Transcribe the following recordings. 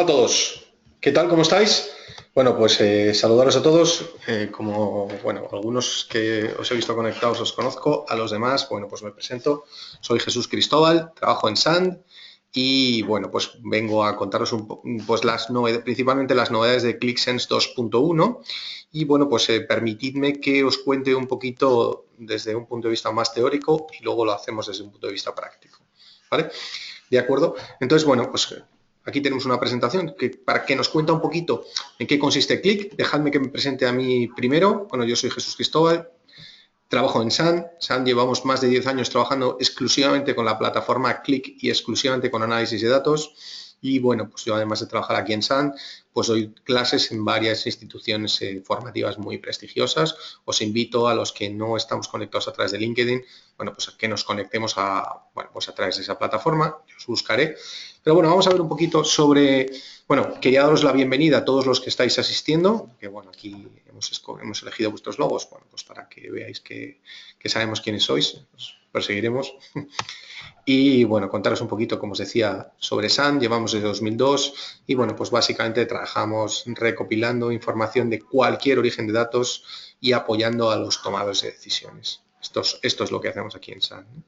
Hola a todos, ¿qué tal? ¿Cómo estáis? Bueno, pues saludaros a todos, como, bueno, algunos que os he visto conectados os conozco, a los demás, bueno, pues me presento, soy Jesús Cristóbal, trabajo en Sand y, bueno, pues vengo a contaros pues principalmente las novedades de ClickSense 2.1 y, bueno, pues permitidme que os cuente un poquito desde un punto de vista más teórico y luego lo hacemos desde un punto de vista práctico, ¿vale? ¿De acuerdo? Entonces, bueno, pues aquí tenemos una presentación para que nos cuenta un poquito en qué consiste Click. Dejadme que me presente a mí primero. Bueno, yo soy Jesús Cristóbal, trabajo en Sand. Sand llevamos más de 10 años trabajando exclusivamente con la plataforma Click y exclusivamente con análisis de datos. Y bueno, pues yo además de trabajar aquí en Sand, pues doy clases en varias instituciones formativas muy prestigiosas. Os invito a los que no estamos conectados a través de LinkedIn, bueno, pues a que nos conectemos pues a través de esa plataforma. Yo os buscaré. Pero bueno, vamos a ver un poquito sobre, bueno, quería daros la bienvenida a todos los que estáis asistiendo, que bueno, aquí hemos elegido vuestros logos, bueno, pues para que veáis que sabemos quiénes sois, os perseguiremos. Y bueno, contaros un poquito, como os decía, sobre Sand. Llevamos desde 2002 y bueno, pues básicamente trabajamos recopilando información de cualquier origen de datos y apoyando a los tomadores de decisiones. Esto es lo que hacemos aquí en Sand, ¿no?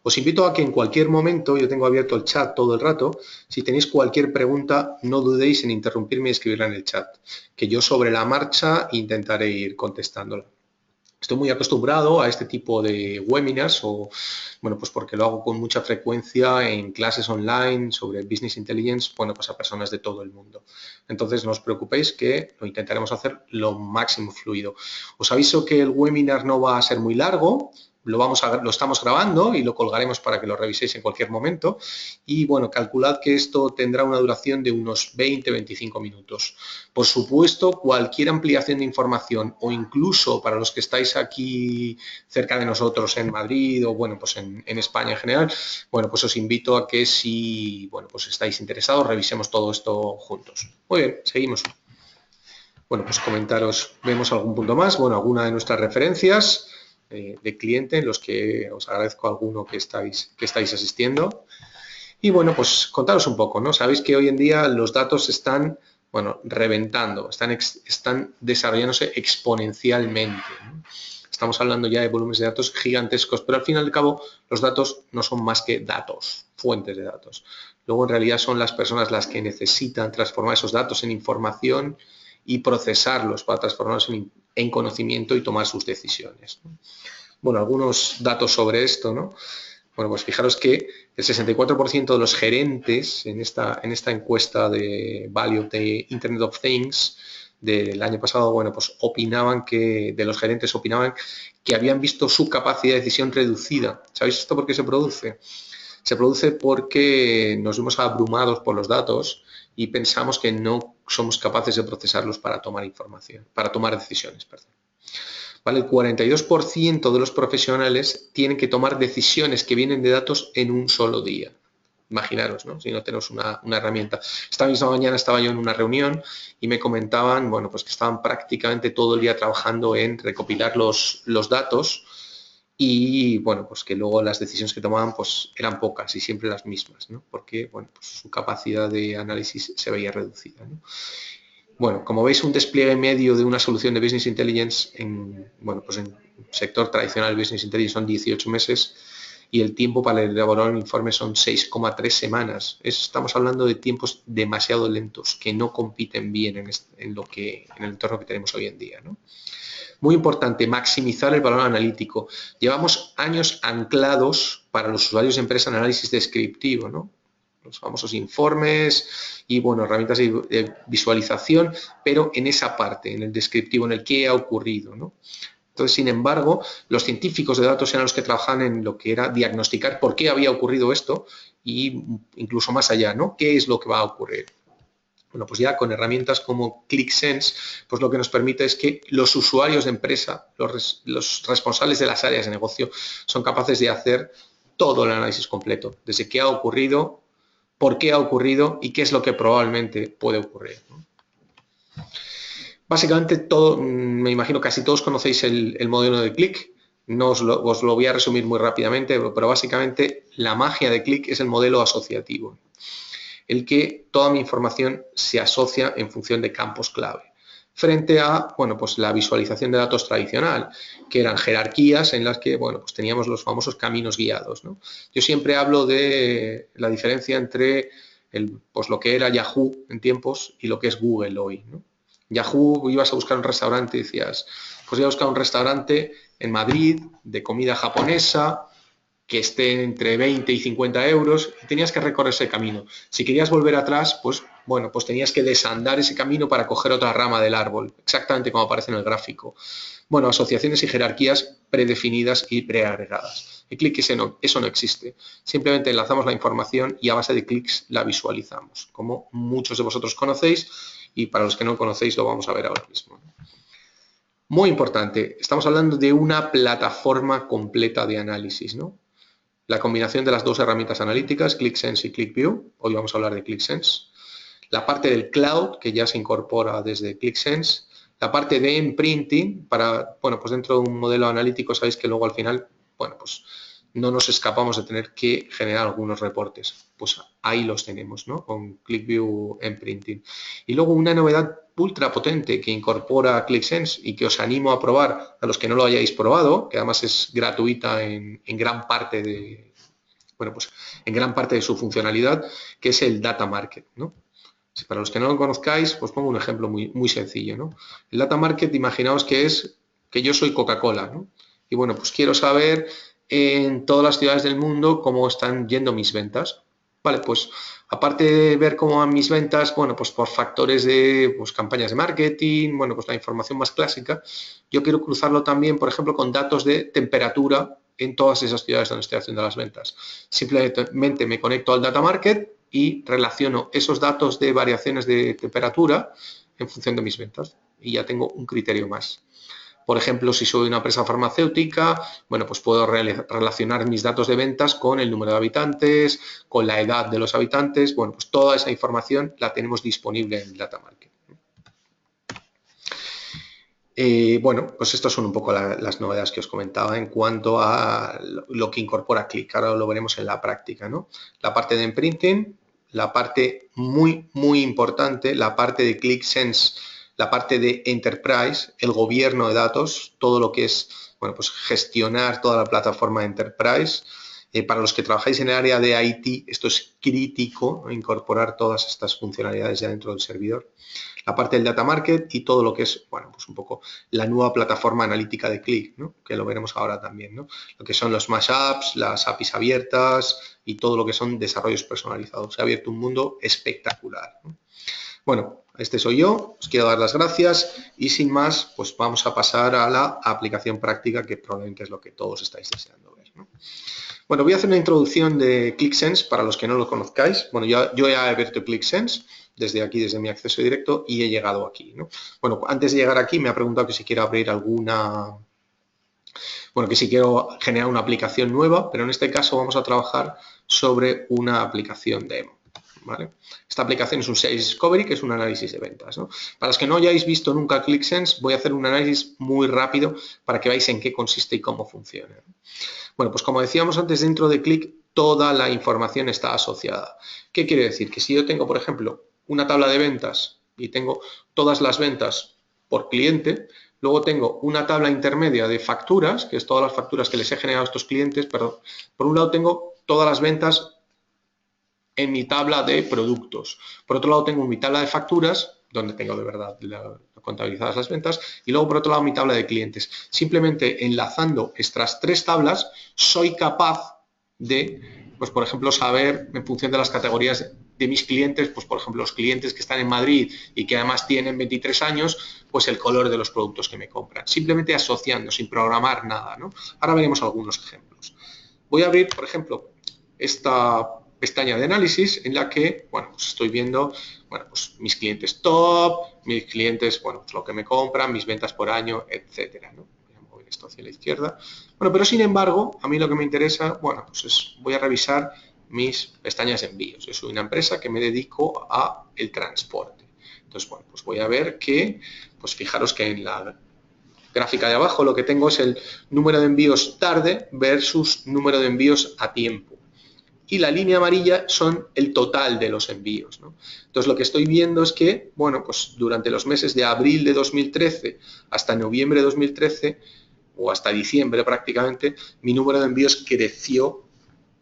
Os invito a que en cualquier momento, yo tengo abierto el chat todo el rato, si tenéis cualquier pregunta, no dudéis en interrumpirme y escribirla en el chat, que yo sobre la marcha intentaré ir contestándola. Estoy muy acostumbrado a este tipo de webinars, bueno, pues porque lo hago con mucha frecuencia en clases online sobre Business Intelligence, bueno, pues a personas de todo el mundo. Entonces, no os preocupéis que lo intentaremos hacer lo máximo fluido. Os aviso que el webinar no va a ser muy largo, lo estamos grabando y lo colgaremos para que lo reviséis en cualquier momento. Y bueno, calculad que esto tendrá una duración de unos 20-25 minutos. Por supuesto, cualquier ampliación de información o incluso para los que estáis aquí cerca de nosotros en Madrid o bueno, pues en España en general, bueno, pues os invito a que si, bueno, pues estáis interesados, revisemos todo esto juntos. Muy bien, seguimos. Bueno, pues comentaros, vemos algún punto más, bueno, alguna de nuestras referencias de cliente, en los que os agradezco alguno que estáis asistiendo. Y bueno, pues contaros un poco, ¿no? Sabéis que hoy en día los datos están, bueno, reventando, están desarrollándose exponencialmente, ¿no? Estamos hablando ya de volúmenes de datos gigantescos, pero al fin y al cabo los datos no son más que datos, fuentes de datos. Luego en realidad son las personas las que necesitan transformar esos datos en información y procesarlos para transformarlos en conocimiento y tomar sus decisiones, ¿no? Bueno, algunos datos sobre esto, ¿no? Bueno, pues fijaros que el 64% de los gerentes en esta encuesta de Value of the Internet of Things del año pasado, bueno, pues de los gerentes opinaban que habían visto su capacidad de decisión reducida. ¿Sabéis esto por qué se produce? Se produce porque nos vemos abrumados por los datos y pensamos que no somos capaces de procesarlos para tomar decisiones, perdón. ¿Vale? El 42% de los profesionales tienen que tomar decisiones que vienen de datos en un solo día. Imaginaros, ¿no? Si no tenemos una herramienta. Esta misma mañana estaba yo en una reunión y me comentaban, bueno, pues que estaban prácticamente todo el día trabajando en recopilar los datos y, bueno, pues que luego las decisiones que tomaban pues eran pocas y siempre las mismas, ¿no? Porque, bueno, pues su capacidad de análisis se veía reducida, ¿no? Bueno, como veis, un despliegue medio de una solución de Business Intelligence bueno, pues en sector tradicional Business Intelligence son 18 meses y el tiempo para elaborar un informe son 6,3 semanas. Estamos hablando de tiempos demasiado lentos que no compiten bien en el entorno que tenemos hoy en día, ¿no? Muy importante, maximizar el valor analítico. Llevamos años anclados para los usuarios de empresa en análisis descriptivo, ¿no? Los famosos informes y, bueno, herramientas de visualización, pero en esa parte, en el descriptivo, en el qué ha ocurrido, ¿no? Entonces, sin embargo, los científicos de datos eran los que trabajaban en lo que era diagnosticar por qué había ocurrido esto y incluso más allá, ¿no? ¿Qué es lo que va a ocurrir? Bueno, pues ya con herramientas como ClickSense, pues lo que nos permite es que los usuarios de empresa, los responsables de las áreas de negocio, son capaces de hacer todo el análisis completo, desde qué ha ocurrido, por qué ha ocurrido y qué es lo que probablemente puede ocurrir, ¿no? Básicamente me imagino casi todos conocéis el modelo de Click. No os lo voy a resumir muy rápidamente, pero básicamente la magia de Click es el modelo asociativo. el que toda mi información se asocia en función de campos clave. Frente a, bueno, pues la visualización de datos tradicional, que eran jerarquías en las que, bueno, pues teníamos los famosos caminos guiados, ¿no? Yo siempre hablo de la diferencia entre pues lo que era Yahoo en tiempos y lo que es Google hoy, ¿no? Yahoo, ibas a buscar un restaurante y decías, pues voy a buscar un restaurante en Madrid de comida japonesa que esté entre 20 y 50 euros y tenías que recorrer ese camino. Si querías volver atrás, pues bueno, pues tenías que desandar ese camino para coger otra rama del árbol, exactamente como aparece en el gráfico. Bueno, asociaciones y jerarquías predefinidas y preagregadas. En Qlik eso no existe. Simplemente enlazamos la información y a base de clics la visualizamos, como muchos de vosotros conocéis, y para los que no conocéis lo vamos a ver ahora mismo. Muy importante, estamos hablando de una plataforma completa de análisis, ¿no? La combinación de las dos herramientas analíticas, QlikSense y QlikView. Hoy vamos a hablar de QlikSense. La parte del cloud, que ya se incorpora desde QlikSense. La parte de imprinting, para, bueno, pues dentro de un modelo analítico sabéis que luego al final, bueno, pues no nos escapamos de tener que generar algunos reportes. Pues ahí los tenemos, ¿no? Con QlikView Imprinting. Y luego una novedad ultra potente que incorpora QlikSense y que os animo a probar a los que no lo hayáis probado, que además es gratuita en gran parte de, bueno, pues en gran parte de su funcionalidad, que es el Data Market, ¿no? Si para los que no lo conozcáis, pues pongo un ejemplo muy sencillo, ¿no? El Data Market, imaginaos que es que yo soy Coca-Cola, ¿no? Y bueno, pues quiero saber en todas las ciudades del mundo cómo están yendo mis ventas. Vale, pues aparte de ver cómo van mis ventas, bueno, pues por factores de pues, campañas de marketing, bueno, pues la información más clásica, yo quiero cruzarlo también, por ejemplo, con datos de temperatura en todas esas ciudades donde estoy haciendo las ventas. Simplemente me conecto al Data Market y relaciono esos datos de variaciones de temperatura en función de mis ventas y ya tengo un criterio más. Por ejemplo, si soy una empresa farmacéutica, bueno, pues puedo relacionar mis datos de ventas con el número de habitantes, con la edad de los habitantes. Bueno, pues toda esa información la tenemos disponible en el Data Market. Bueno, pues estas son un poco las novedades que os comentaba en cuanto a lo que incorpora Qlik. Ahora lo veremos en la práctica, ¿no? La parte de imprinting, la parte muy importante, la parte de QlikSense, la parte de Enterprise, el gobierno de datos, todo lo que es, bueno, pues gestionar toda la plataforma de Enterprise. Para los que trabajáis en el área de IT, esto es crítico, ¿no? Incorporar todas estas funcionalidades ya dentro del servidor. La parte del Data Market y todo lo que es, bueno, pues un poco la nueva plataforma analítica de Qlik, ¿no? Que lo veremos ahora también, ¿no? Lo que son los mashups, las APIs abiertas y todo lo que son desarrollos personalizados. Se ha abierto un mundo espectacular, ¿no? Bueno, este soy yo, os quiero dar las gracias y sin más, pues vamos a pasar a la aplicación práctica que probablemente es lo que todos estáis deseando ver, ¿no? Bueno, voy a hacer una introducción de QlikSense para los que no lo conozcáis. Bueno, yo ya he abierto QlikSense desde aquí, desde mi acceso directo y he llegado aquí, ¿no? Bueno, antes de llegar aquí me ha preguntado que si quiero abrir alguna... Bueno, que si quiero generar una aplicación nueva, pero en este caso vamos a trabajar sobre una aplicación demo. ¿Vale? Esta aplicación es un Sales Discovery, que es un análisis de ventas, ¿no? Para los que no hayáis visto nunca QlikSense, voy a hacer un análisis muy rápido para que veáis en qué consiste y cómo funciona. Bueno, pues como decíamos antes, dentro de Qlik toda la información está asociada. ¿Qué quiere decir? Que si yo tengo, por ejemplo, una tabla de ventas y tengo todas las ventas por cliente, luego tengo una tabla intermedia de facturas, que es todas las facturas que les he generado a estos clientes, pero por un lado tengo todas las ventas en mi tabla de productos. Por otro lado tengo mi tabla de facturas, donde tengo de verdad contabilizadas las ventas, y luego por otro lado mi tabla de clientes. Simplemente enlazando estas tres tablas soy capaz de, pues por ejemplo, saber en función de las categorías de mis clientes, pues por ejemplo los clientes que están en Madrid y que además tienen 23 años, pues el color de los productos que me compran. Simplemente asociando, sin programar nada, ¿no? Ahora veremos algunos ejemplos. Voy a abrir, por ejemplo, esta pestaña de análisis en la que, bueno, pues estoy viendo, bueno, pues mis clientes top, mis clientes, bueno, pues lo que me compran, mis ventas por año, etcétera, ¿no? Voy a mover esto hacia la izquierda. Bueno, pero sin embargo, a mí lo que me interesa, bueno, pues voy a revisar mis pestañas de envíos. Yo soy una empresa que me dedico a el transporte. Entonces, bueno, pues voy a ver que, pues fijaros que en la gráfica de abajo lo que tengo es el número de envíos tarde versus número de envíos a tiempo. y la línea amarilla son el total de los envíos, ¿no? Entonces lo que estoy viendo es que, bueno, pues durante los meses de abril de 2013 hasta noviembre de 2013 o hasta diciembre prácticamente, mi número de envíos creció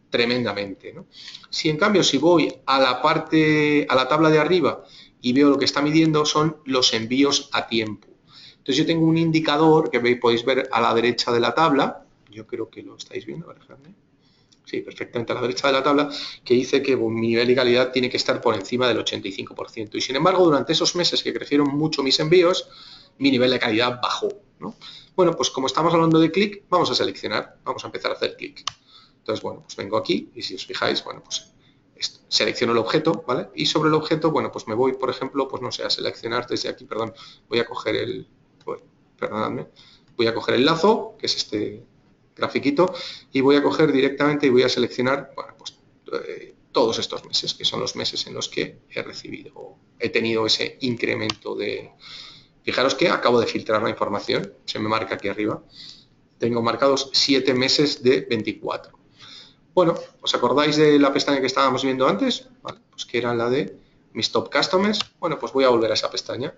tremendamente, ¿no? Si en cambio, si voy a la tabla de arriba y veo lo que está midiendo, son los envíos a tiempo. Entonces yo tengo un indicador que podéis ver a la derecha de la tabla, yo creo que lo estáis viendo, dejadme. Sí, perfectamente a la derecha de la tabla, que dice que mi nivel de calidad tiene que estar por encima del 85%. Y sin embargo, durante esos meses que crecieron mucho mis envíos, mi nivel de calidad bajó, ¿no? Bueno, pues como estamos hablando de clic, vamos a seleccionar, vamos a empezar a hacer clic. Entonces, bueno, pues vengo aquí y si os fijáis, bueno, pues selecciono el objeto, ¿vale? Y sobre el objeto, bueno, pues me voy, por ejemplo, pues no sé, a seleccionar desde aquí, perdón, voy a coger perdonadme, voy a coger el lazo, que es este grafiquito, y voy a coger directamente y voy a seleccionar, bueno, pues todos estos meses, que son los meses en los que he tenido ese incremento de... Fijaros que acabo de filtrar la información, se me marca aquí arriba, tengo marcados 7 meses de 24. Bueno, ¿os acordáis de la pestaña que estábamos viendo antes? Vale, pues que era la de mis top customers. Bueno, pues voy a volver a esa pestaña.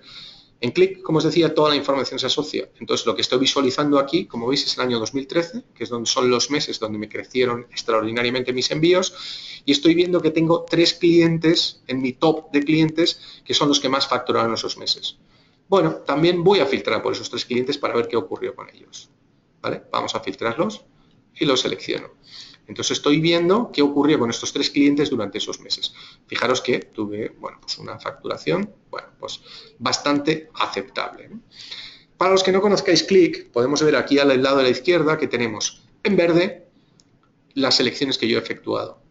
En clic, como os decía, toda la información se asocia. Entonces, lo que estoy visualizando aquí, como veis, es el año 2013, que es donde son los meses donde me crecieron extraordinariamente mis envíos, y estoy viendo que tengo 3 clientes en mi top de clientes que son los que más facturaron esos meses. Bueno, también voy a filtrar por esos 3 clientes para ver qué ocurrió con ellos. ¿Vale? Vamos a filtrarlos y los selecciono. Entonces estoy viendo qué ocurrió con estos 3 clientes durante esos meses. Fijaros que tuve, bueno, pues una facturación, bueno, pues bastante aceptable, ¿no? Para los que no conozcáis Click, podemos ver aquí al lado de la izquierda que tenemos en verde las selecciones que yo he efectuado.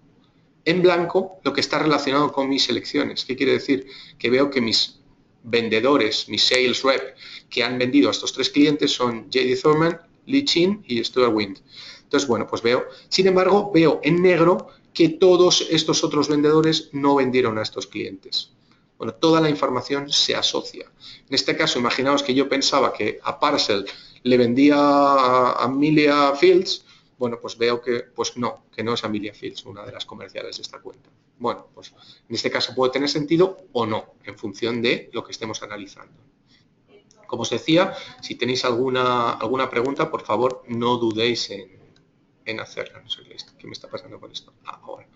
En blanco, lo que está relacionado con mis selecciones. ¿Qué quiere decir? Que veo que mis vendedores, mis sales rep, que han vendido a estos 3 clientes son J.D. Thurman, Lee Chin y Stuart Wind. Entonces, bueno, pues veo. Sin embargo, veo en negro que todos estos otros vendedores no vendieron a estos clientes. Bueno, toda la información se asocia. En este caso, imaginaos que yo pensaba que a Parcel le vendía a Amelia Fields. Bueno, pues veo que no es Amelia Fields, una de las comerciales de esta cuenta. Bueno, pues en este caso puede tener sentido o no, en función de lo que estemos analizando. Como os decía, si tenéis alguna pregunta, por favor, no dudéis en hacerla. No sé qué me está pasando con esto. Ahora.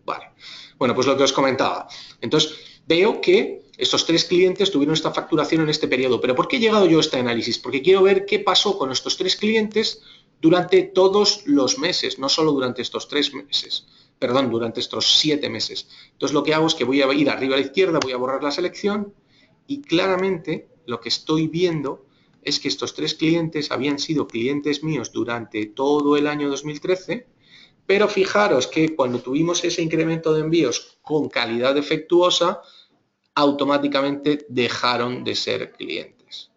Vale. Bueno, pues lo que os comentaba. Entonces, veo que estos 3 clientes tuvieron esta facturación en este periodo. ¿Pero por qué he llegado yo a este análisis? Porque quiero ver qué pasó con estos 3 clientes durante todos los meses, no solo durante estos 3 meses. Perdón, durante estos 7 meses. Entonces, lo que hago es que voy a ir arriba a la izquierda, voy a borrar la selección y claramente lo que estoy viendo es que estos 3 clientes habían sido clientes míos durante todo el año 2013, pero fijaros que cuando tuvimos ese incremento de envíos con calidad defectuosa, automáticamente dejaron de ser clientes.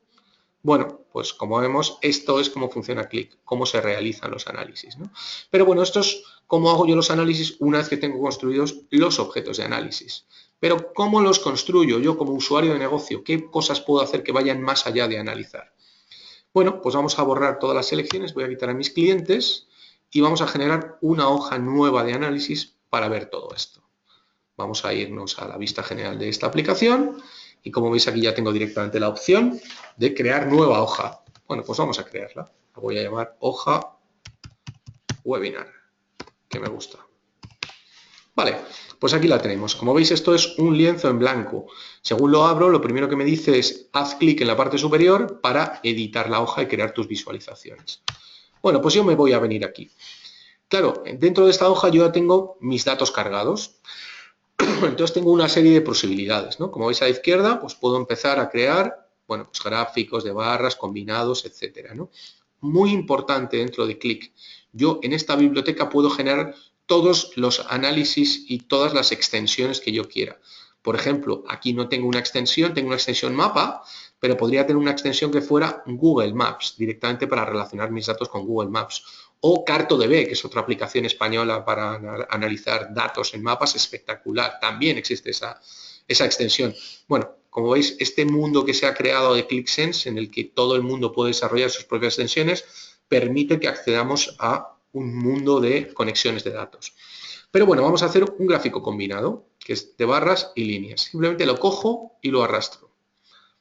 Bueno, pues como vemos, esto es cómo funciona Click, cómo se realizan los análisis, ¿no? Pero bueno, esto es cómo hago yo los análisis una vez que tengo construidos los objetos de análisis. Pero ¿cómo los construyo yo como usuario de negocio? ¿Qué cosas puedo hacer que vayan más allá de analizar? Bueno, pues vamos a borrar todas las selecciones, voy a quitar a mis clientes y vamos a generar una hoja nueva de análisis para ver todo esto. Vamos a irnos a la vista general de esta aplicación y como veis aquí ya tengo directamente la opción de crear nueva hoja. Bueno, pues vamos a crearla. La voy a llamar hoja webinar, que me gusta. Vale, pues aquí la tenemos. Como veis, esto es un lienzo en blanco. Según lo abro, lo primero que me dice es haz clic en la parte superior para editar la hoja y crear tus visualizaciones. Bueno, pues yo me voy a venir aquí. Claro, dentro de esta hoja yo ya tengo mis datos cargados. Entonces tengo una serie de posibilidades, ¿no? Como veis a la izquierda, pues puedo empezar a crear, bueno, pues gráficos de barras, combinados, etcétera, ¿no? Muy importante dentro de Click. Yo en esta biblioteca puedo generar todos los análisis y todas las extensiones que yo quiera. Por ejemplo, aquí no tengo una extensión, tengo una extensión mapa, pero podría tener una extensión que fuera Google Maps, directamente para relacionar mis datos con Google Maps. O CartoDB, que es otra aplicación española para analizar datos en mapas, espectacular. También existe esa extensión. Bueno, como veis, este mundo que se ha creado de ClickSense, en el que todo el mundo puede desarrollar sus propias extensiones, permite que accedamos a un mundo de conexiones de datos. Pero bueno, vamos a hacer un gráfico combinado, que es de barras y líneas. Simplemente lo cojo y lo arrastro.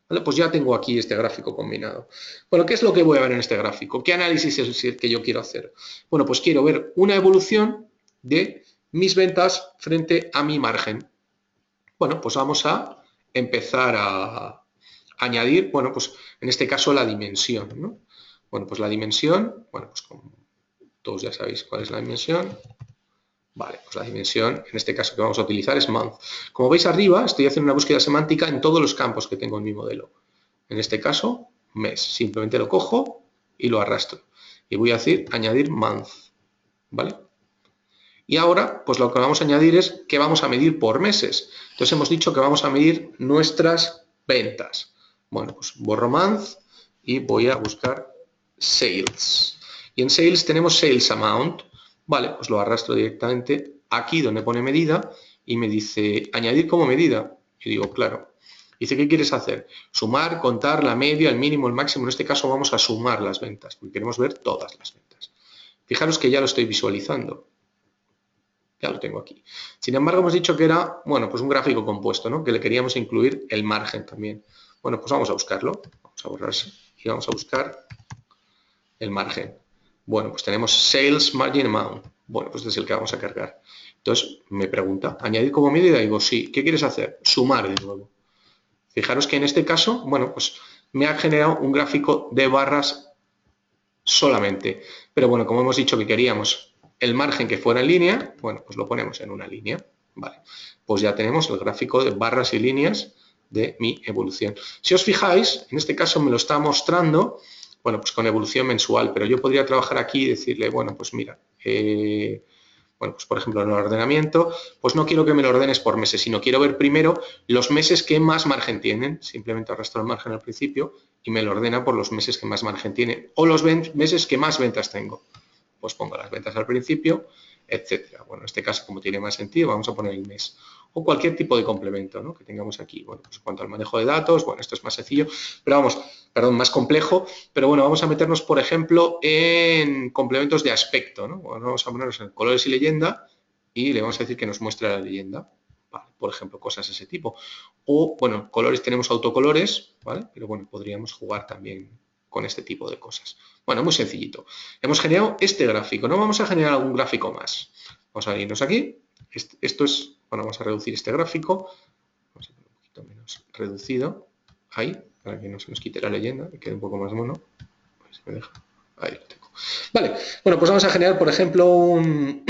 ¿Vale? Pues ya tengo aquí este gráfico combinado. Bueno, ¿qué es lo que voy a ver en este gráfico? ¿Qué análisis es el que yo quiero hacer? Bueno, pues quiero ver una evolución de mis ventas frente a mi margen. Bueno, pues vamos a empezar a añadir, bueno, pues en este caso la dimensión, ¿no? Bueno, pues la dimensión, bueno, pues como todos ya sabéis cuál es la dimensión. Vale, pues la dimensión, en este caso que vamos a utilizar es month. Como veis arriba, estoy haciendo una búsqueda semántica en todos los campos que tengo en mi modelo. En este caso, mes. Simplemente lo cojo y lo arrastro. Y voy a decir añadir month. ¿Vale? Y ahora, pues lo que vamos a añadir es que vamos a medir por meses. Entonces hemos dicho que vamos a medir nuestras ventas. Bueno, pues borro month y voy a buscar sales. Y en sales tenemos sales amount. Vale, pues lo arrastro directamente aquí donde pone medida y me dice añadir como medida. Y digo, claro. Dice, ¿qué quieres hacer? Sumar, contar, la media, el mínimo, el máximo. En este caso vamos a sumar las ventas, porque queremos ver todas las ventas. Fijaros que ya lo estoy visualizando. Ya lo tengo aquí. Sin embargo, hemos dicho que era, bueno, pues un gráfico compuesto, ¿no? Que le queríamos incluir el margen también. Bueno, pues vamos a buscarlo. Vamos a borrarse y vamos a buscar el margen. Bueno, pues tenemos Sales Margin Amount. Bueno, pues este es el que vamos a cargar. Entonces, me pregunta, ¿añadir como medida? Y digo, sí. ¿Qué quieres hacer? Sumar de nuevo. Fijaros que en este caso, bueno, pues me ha generado un gráfico de barras solamente. Pero bueno, como hemos dicho que queríamos el margen que fuera en línea, bueno, pues lo ponemos en una línea. Vale, pues ya tenemos el gráfico de barras y líneas de mi evolución. Si os fijáis, en este caso me lo está mostrando, bueno, pues con evolución mensual, pero yo podría trabajar aquí y decirle, bueno, pues mira, bueno, pues por ejemplo en el ordenamiento, pues no quiero que me lo ordenes por meses, sino quiero ver primero los meses que más margen tienen. Simplemente arrastro el margen al principio y me lo ordena por los meses que más margen tienen o los meses que más ventas tengo. Pues pongo las ventas al principio, etcétera. Bueno, en este caso, como tiene más sentido, vamos a poner el mes. O cualquier tipo de complemento, ¿no? Que tengamos aquí. Bueno, pues en cuanto al manejo de datos, bueno, esto es más sencillo, pero vamos, perdón, más complejo, pero bueno, vamos a meternos, por ejemplo, en complementos de aspecto, ¿no? Bueno, vamos a ponernos en colores y leyenda y le vamos a decir que nos muestre la leyenda. Vale, por ejemplo, cosas de ese tipo. O, bueno, colores tenemos autocolores, ¿vale? Pero bueno, podríamos jugar también con este tipo de cosas. Bueno, muy sencillito. Hemos generado este gráfico. No vamos a generar algún gráfico más. Vamos a irnos aquí. Esto es, bueno, vamos a reducir este gráfico. Vamos a poner un poquito menos reducido. Ahí, para que no se nos quite la leyenda, que quede un poco más mono. A ver si me deja. Ahí lo tengo. Vale, bueno, pues vamos a generar, por ejemplo, un...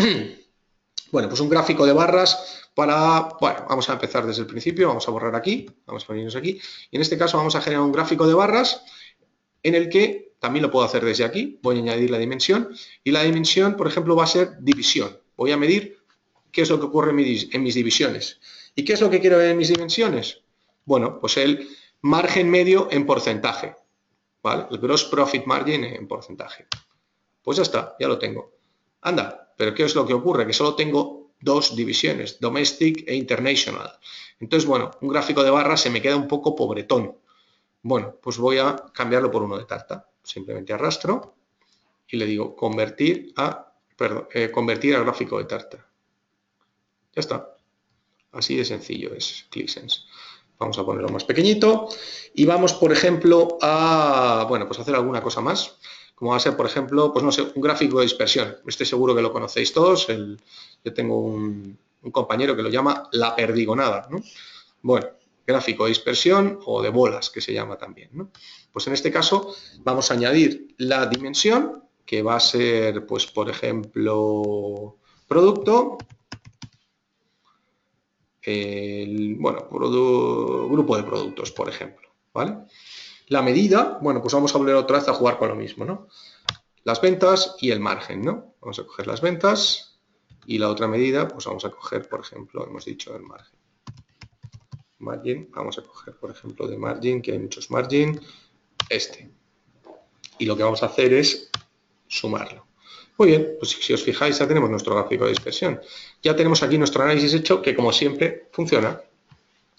Bueno, pues un gráfico de barras para, bueno, vamos a empezar desde el principio, vamos a borrar aquí, vamos a venirnos aquí, y en este caso vamos a generar un gráfico de barras en el que también lo puedo hacer desde aquí, voy a añadir la dimensión, y la dimensión, por ejemplo, va a ser división. Voy a medir qué es lo que ocurre en mis divisiones. ¿Y qué es lo que quiero ver en mis dimensiones? Bueno, pues el margen medio en porcentaje, ¿vale? El gross profit margin en porcentaje. Pues ya está, ya lo tengo. Anda, pero ¿qué es lo que ocurre? Que solo tengo dos divisiones, domestic e international. Entonces, bueno, un gráfico de barras se me queda un poco pobretón. Bueno, pues voy a cambiarlo por uno de tarta. Simplemente arrastro y le digo convertir a gráfico de tarta. Ya está. Así de sencillo es ClickSense. Vamos a ponerlo más pequeñito y vamos, por ejemplo, a, bueno, pues hacer alguna cosa más. Como va a ser, por ejemplo, pues no sé, un gráfico de dispersión. Este seguro que lo conocéis todos. Yo tengo un compañero que lo llama la perdigonada, ¿no? Bueno, gráfico de dispersión o de bolas, que se llama también, ¿no? Pues en este caso vamos a añadir la dimensión, que va a ser, pues, por ejemplo, producto, bueno, grupo de productos, por ejemplo, ¿vale? La medida, bueno, pues vamos a volver otra vez a jugar con lo mismo, ¿no? Las ventas y el margen, ¿no? Vamos a coger las ventas y la otra medida, pues vamos a coger, por ejemplo, hemos dicho el margen. Margin, vamos a coger, por ejemplo, de margin, que hay muchos margin, este. Y lo que vamos a hacer es sumarlo. Muy bien, pues si os fijáis, ya tenemos nuestro gráfico de dispersión. Ya tenemos aquí nuestro análisis hecho, que como siempre funciona.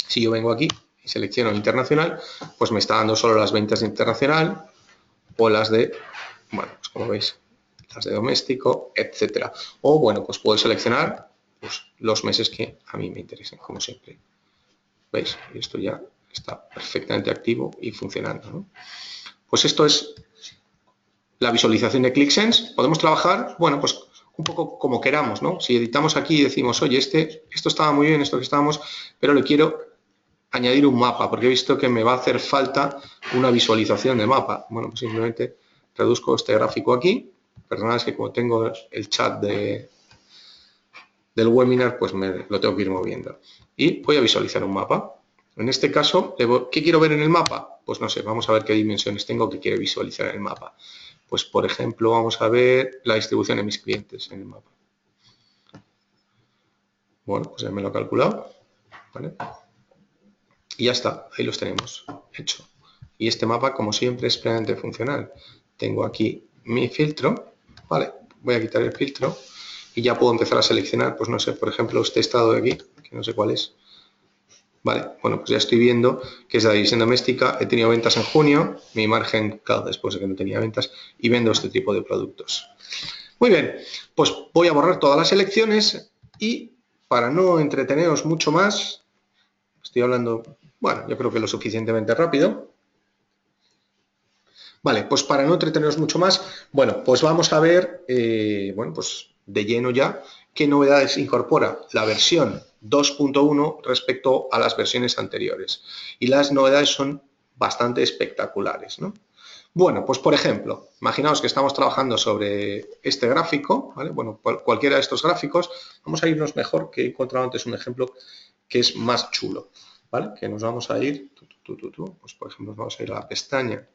Si yo vengo aquí y selecciono internacional, pues me está dando solo las ventas de internacional o las de, bueno, pues como veis, las de doméstico, etcétera. O bueno, pues puedo seleccionar pues, los meses que a mí me interesen, como siempre. ¿Veis? Esto ya está perfectamente activo y funcionando, ¿no? Pues esto es la visualización de ClickSense. Podemos trabajar, bueno, pues un poco como queramos, ¿no? Si editamos aquí y decimos, oye, esto estaba muy bien, esto que estábamos, pero le quiero añadir un mapa, porque he visto que me va a hacer falta una visualización de mapa. Bueno, pues simplemente reduzco este gráfico aquí. Perdonad, es que como tengo el chat del webinar, pues lo tengo que ir moviendo. Y voy a visualizar un mapa. En este caso, ¿qué quiero ver en el mapa? Pues no sé, vamos a ver qué dimensiones tengo que quiero visualizar en el mapa. Pues, por ejemplo, vamos a ver la distribución de mis clientes en el mapa. Bueno, pues ya me lo he calculado. ¿Vale? Y ya está, ahí los tenemos, hecho. Y este mapa, como siempre, es plenamente funcional. Tengo aquí mi filtro, ¿vale? Voy a quitar el filtro y ya puedo empezar a seleccionar, pues no sé, por ejemplo, este estado de aquí, que no sé cuál es. Vale, bueno, pues ya estoy viendo que es la división doméstica, he tenido ventas en junio, mi margen, claro, después de que no tenía ventas, y vendo este tipo de productos. Muy bien, pues voy a borrar todas las selecciones y para no entreteneros mucho más, estoy hablando, bueno, yo creo que lo suficientemente rápido. Vale, pues para no entreteneros mucho más, bueno, pues vamos a ver, bueno, pues de lleno ya, qué novedades incorpora la versión 2.1 respecto a las versiones anteriores. Y las novedades son bastante espectaculares, ¿no? Bueno, pues por ejemplo, imaginaos que estamos trabajando sobre este gráfico, ¿vale? Bueno, cualquiera de estos gráficos, vamos a irnos mejor, que he encontrado antes un ejemplo que es más chulo, ¿vale? Que nos vamos a ir, pues por ejemplo, nos vamos a ir a la pestaña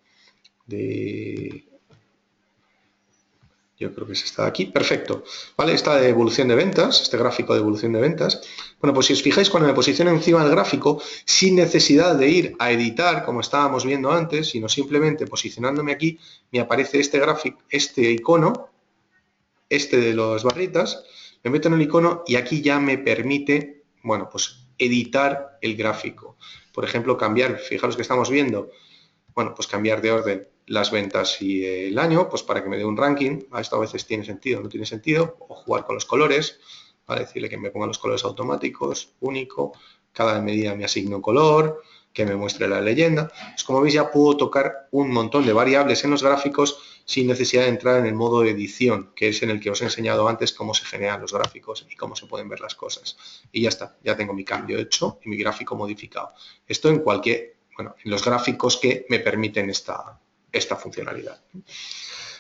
yo creo que es esta de aquí, perfecto, ¿vale? Esta de evolución de ventas, este gráfico de evolución de ventas. Bueno, pues si os fijáis, cuando me posiciono encima del gráfico, sin necesidad de ir a editar, como estábamos viendo antes, sino simplemente posicionándome aquí, me aparece este gráfico, este icono, este de las barritas, me meto en el icono y aquí ya me permite, bueno, pues editar el gráfico. Por ejemplo, cambiar, fijaros que estamos viendo, bueno, pues cambiar de orden las ventas y el año, pues para que me dé un ranking. Esto a veces tiene sentido, no tiene sentido, o jugar con los colores, para decirle que me ponga los colores automáticos, único, cada medida me asigno un color, que me muestre la leyenda. Pues como veis ya puedo tocar un montón de variables en los gráficos sin necesidad de entrar en el modo de edición, que es en el que os he enseñado antes cómo se generan los gráficos y cómo se pueden ver las cosas. Y ya está, ya tengo mi cambio hecho y mi gráfico modificado. Esto en en los gráficos que me permiten esta funcionalidad.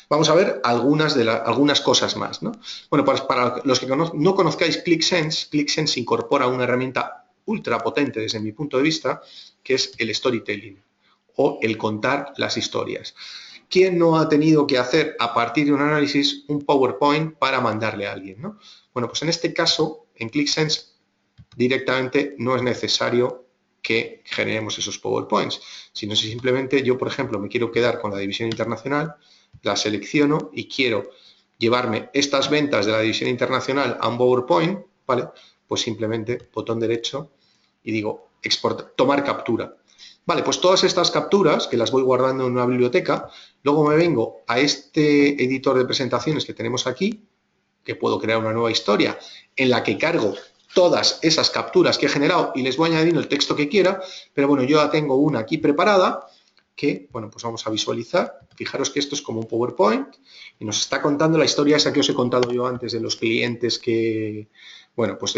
Vamos a ver algunas cosas más, ¿no? Bueno, pues para los que no conozcáis ClickSense, ClickSense incorpora una herramienta ultra potente desde mi punto de vista, que es el storytelling o el contar las historias. ¿Quién no ha tenido que hacer a partir de un análisis un PowerPoint para mandarle a alguien, ¿no? Bueno, pues en este caso, en ClickSense, directamente no es necesario que generemos esos PowerPoints, sino si simplemente yo, por ejemplo, me quiero quedar con la división internacional, la selecciono y quiero llevarme estas ventas de la división internacional a un PowerPoint, ¿vale? Pues simplemente botón derecho y digo exportar, tomar captura. Vale, pues todas estas capturas, que las voy guardando en una biblioteca, luego me vengo a este editor de presentaciones que tenemos aquí, que puedo crear una nueva historia en la que cargo todas esas capturas que he generado y les voy añadiendo el texto que quiera, pero bueno, yo ya tengo una aquí preparada que, bueno, pues vamos a visualizar. Fijaros que esto es como un PowerPoint y nos está contando la historia esa que os he contado yo antes de los clientes que, bueno, pues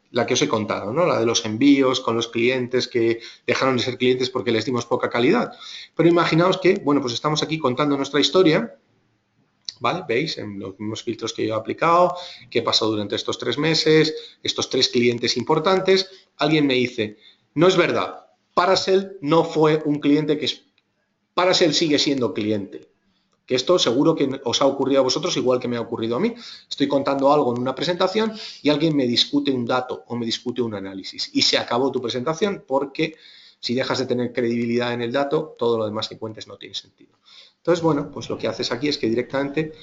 la que os he contado, ¿no? La de los envíos con los clientes que dejaron de ser clientes porque les dimos poca calidad. Pero imaginaos que, bueno, pues estamos aquí contando nuestra historia, ¿vale? Veis en los mismos filtros que yo he aplicado, qué pasó durante estos 3 meses, estos 3 clientes importantes. Alguien me dice, no es verdad, Paracel no fue un cliente que es... Paracel sigue siendo cliente. Que esto seguro que os ha ocurrido a vosotros igual que me ha ocurrido a mí. Estoy contando algo en una presentación y alguien me discute un dato o me discute un análisis y se acabó tu presentación porque si dejas de tener credibilidad en el dato, todo lo demás que cuentes no tiene sentido. Entonces, bueno, pues lo que haces aquí es que directamente,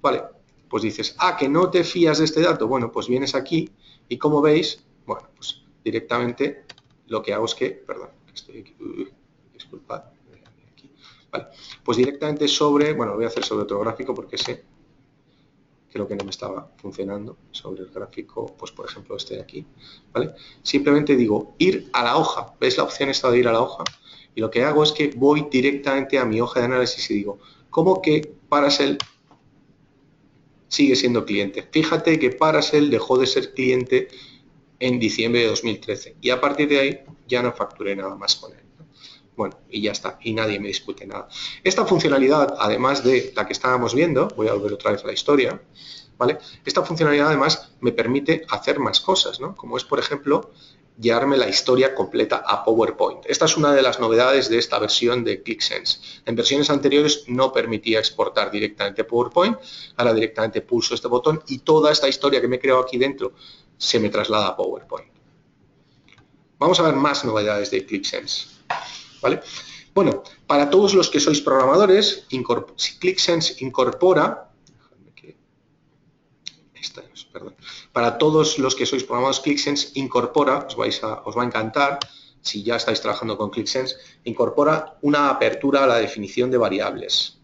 vale, pues dices, que no te fías de este dato. Bueno, pues vienes aquí y como veis, bueno, pues directamente lo que hago es que, perdón, estoy aquí, disculpad, aquí, vale, pues directamente sobre, bueno, lo voy a hacer sobre otro gráfico porque sé creo que no me estaba funcionando sobre el gráfico, pues por ejemplo este de aquí, ¿vale? Simplemente digo ir a la hoja, ¿ves la opción esta de ir a la hoja? Y lo que hago es que voy directamente a mi hoja de análisis y digo, ¿cómo que Paracel sigue siendo cliente? Fíjate que Paracel dejó de ser cliente en diciembre de 2013 y a partir de ahí ya no facturé nada más con él. Bueno, y ya está, y nadie me discute nada. Esta funcionalidad, además de la que estábamos viendo, voy a volver otra vez a la historia, ¿vale? Esta funcionalidad además me permite hacer más cosas, ¿no? Como es, por ejemplo, llevarme la historia completa a PowerPoint. Esta es una de las novedades de esta versión de ClickSense. En versiones anteriores no permitía exportar directamente PowerPoint, ahora directamente pulso este botón y toda esta historia que me he creado aquí dentro se me traslada a PowerPoint. Vamos a ver más novedades de ClickSense, ¿vale? Bueno, para todos los que sois programadores, ClickSense incorpora, para todos los que sois programadores, ClickSense incorpora, os va a encantar, si ya estáis trabajando con ClickSense, incorpora una apertura a la definición de variables.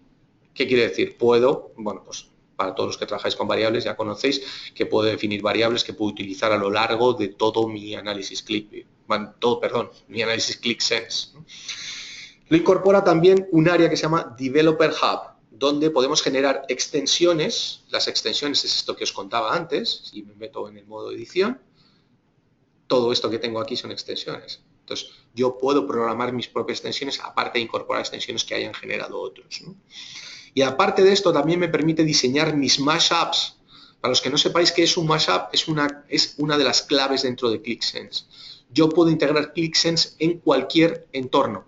¿Qué quiere decir? Puedo, bueno, pues para todos los que trabajáis con variables ya conocéis que puedo definir variables que puedo utilizar a lo largo de todo mi análisis mi análisis ClickSense. Lo incorpora también un área que se llama Developer Hub, donde podemos generar extensiones. Las extensiones es esto que os contaba antes. Si me meto en el modo edición, todo esto que tengo aquí son extensiones. Entonces, yo puedo programar mis propias extensiones, aparte de incorporar extensiones que hayan generado otros, ¿no? Y aparte de esto, también me permite diseñar mis mashups. Para los que no sepáis qué es un mashup, es una de las claves dentro de ClickSense. Yo puedo integrar ClickSense en cualquier entorno,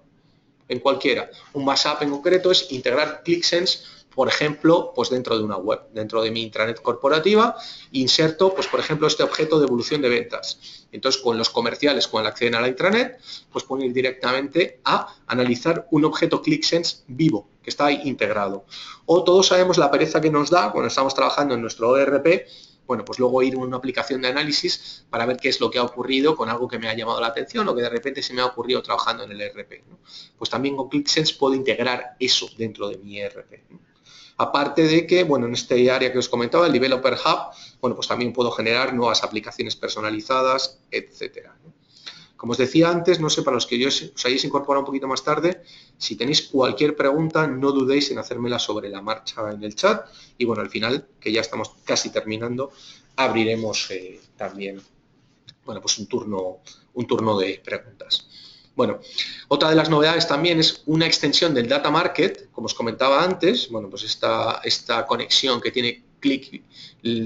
en cualquiera. Un mashup en concreto es integrar ClickSense, por ejemplo, pues dentro de una web, dentro de mi intranet corporativa, inserto, pues por ejemplo, este objeto de evolución de ventas. Entonces, con los comerciales, cuando acceden a la intranet, pues pueden ir directamente a analizar un objeto ClickSense vivo, que está ahí integrado. O todos sabemos la pereza que nos da cuando estamos trabajando en nuestro ERP, bueno, pues luego ir a una aplicación de análisis para ver qué es lo que ha ocurrido con algo que me ha llamado la atención o que de repente se me ha ocurrido trabajando en el ERP, ¿no? Pues también con ClickSense puedo integrar eso dentro de mi ERP, ¿no? Aparte de que, bueno, en este área que os comentaba, el Developer Hub, bueno, pues también puedo generar nuevas aplicaciones personalizadas, etcétera, ¿no? Como os decía antes, no sé, para los que os hayáis incorporado un poquito más tarde, si tenéis cualquier pregunta, no dudéis en hacérmela sobre la marcha en el chat. Y bueno, al final, que ya estamos casi terminando, abriremos también, bueno, pues un turno de preguntas. Bueno, otra de las novedades también es una extensión del Data Market, como os comentaba antes, bueno, pues esta conexión que tiene Click,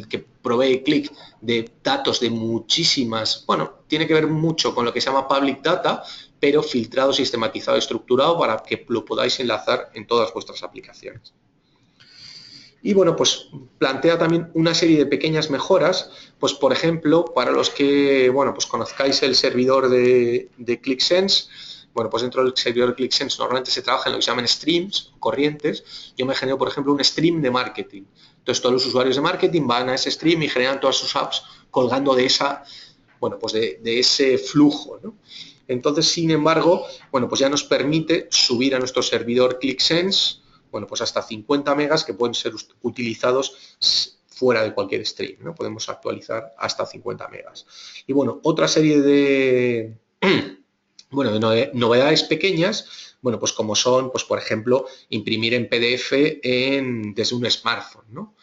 que provee Click de datos de muchísimas, bueno, tiene que ver mucho con lo que se llama Public Data, pero filtrado, sistematizado, estructurado para que lo podáis enlazar en todas vuestras aplicaciones. Y bueno, pues plantea también una serie de pequeñas mejoras, pues por ejemplo, para los que, bueno, pues conozcáis el servidor de ClickSense, bueno, pues dentro del servidor de ClickSense normalmente se trabaja en lo que se llaman streams, corrientes. Yo me genero, por ejemplo, un stream de marketing. Entonces, todos los usuarios de marketing van a ese stream y generan todas sus apps colgando de esa, bueno, pues de ese flujo, ¿no? Entonces, sin embargo, bueno, pues ya nos permite subir a nuestro servidor ClickSense, bueno, pues hasta 50 megas que pueden ser utilizados fuera de cualquier stream, ¿no? Podemos actualizar hasta 50 megas. Y bueno, otra serie de, bueno, de novedades pequeñas, bueno, pues como son, pues por ejemplo, imprimir en PDF desde un smartphone, ¿no?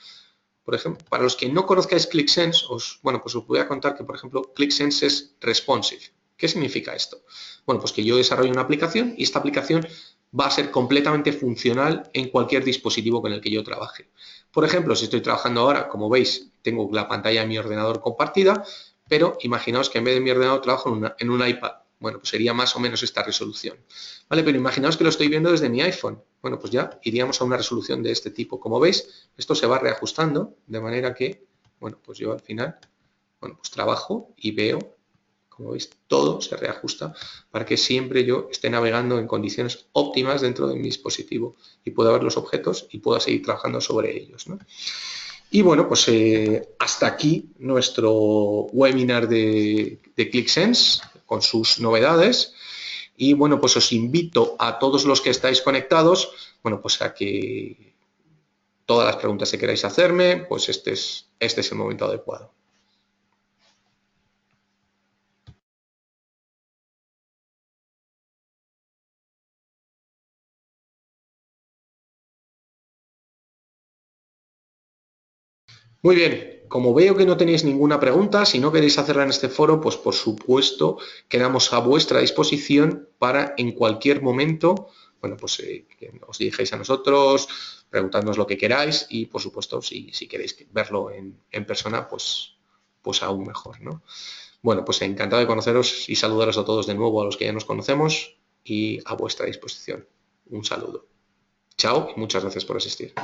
Por ejemplo, para los que no conozcáis ClickSense, bueno, pues os voy a contar que, por ejemplo, ClickSense es responsive. ¿Qué significa esto? Bueno, pues que yo desarrollo una aplicación y esta aplicación va a ser completamente funcional en cualquier dispositivo con el que yo trabaje. Por ejemplo, si estoy trabajando ahora, como veis, tengo la pantalla de mi ordenador compartida, pero imaginaos que en vez de mi ordenador trabajo en un iPad. Bueno, pues sería más o menos esta resolución. ¿Vale? Pero imaginaos que lo estoy viendo desde mi iPhone. Bueno, pues ya iríamos a una resolución de este tipo. Como veis, esto se va reajustando de manera que, bueno, pues yo al final, bueno, pues trabajo y veo, como veis, todo se reajusta para que siempre yo esté navegando en condiciones óptimas dentro de mi dispositivo y pueda ver los objetos y pueda seguir trabajando sobre ellos, ¿no? Y bueno, pues hasta aquí nuestro webinar de ClickSense con sus novedades. Y bueno, pues os invito a todos los que estáis conectados, bueno, pues a que todas las preguntas que queráis hacerme, pues este es el momento adecuado. Muy bien, como veo que no tenéis ninguna pregunta, si no queréis hacerla en este foro, pues por supuesto quedamos a vuestra disposición para en cualquier momento, bueno, pues que os dirijáis a nosotros, preguntadnos lo que queráis y por supuesto si queréis verlo en persona, pues aún mejor, ¿no? Bueno, pues encantado de conoceros y saludaros a todos de nuevo, a los que ya nos conocemos y a vuestra disposición. Un saludo. Chao y muchas gracias por asistir.